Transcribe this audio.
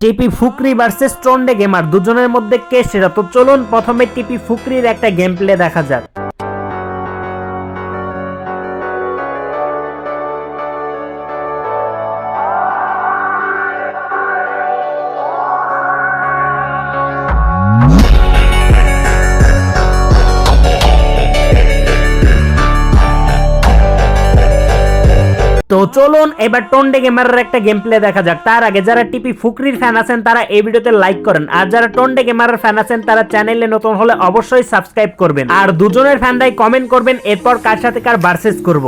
টিপি ফুকরি versus টন্ডে gamer দুজনের মধ্যে কে সেরা? তো চলুন প্রথমে টিপি ফুকরির একটা গেম প্লে দেখা যাক। তো চলুন এবার টন্ডে গেমারের একটা গেম প্লে দেখা যাক। তার আগে যারা টিপি ফুকরির ফ্যান আছেন তারা এই ভিডিওতে লাইক করেন, আর যারা টন্ডে গেমারের ফ্যান আছেন তারা চ্যানেলে নতুন হলে অবশ্যই সাবস্ক্রাইব করবেন, আর দুজনের ফ্যানরাই কমেন্ট করবেন এরপর কার সাথে কার ভার্সেস করব।